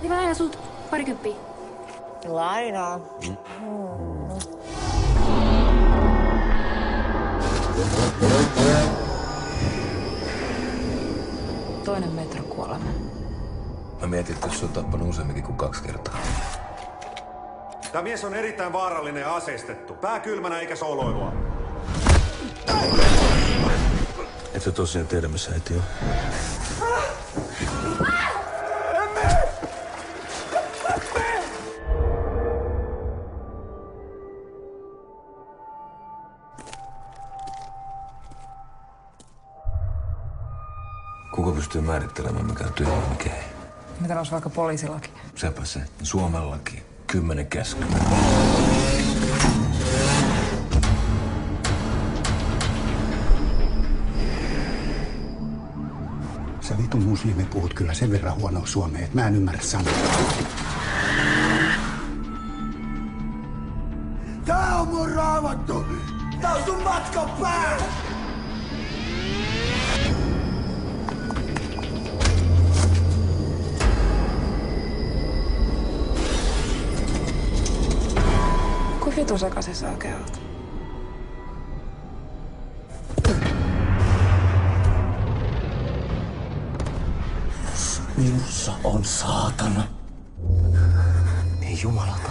Niin mä lähden sulta 20. Lainaa. Toinen metrokuolema. Mä mietin, että jos se on tappanut useamminkin kuin 2 kertaa. Tämä mies on erittäin vaarallinen ja aseistettu. Pää kylmänä eikä soloilua. Et sä tosiaan tiedä, missä äiti on? Kuka pystyy määrittelemään, mikä on tyhjä ja mikä ei? Mitä olisi vaikka poliisilaki? Sepä se. Suomen laki. 10 käskyä. Sä vitun muslimi puhut kyllä sen verran huonoa suomea, että mä en ymmärrä sanoa. Tää on mun raamattu! Tää on sun matkan pää! Kuin vitu sekaisin sä oikein oot? Minussa on saatana. Niin jumalata.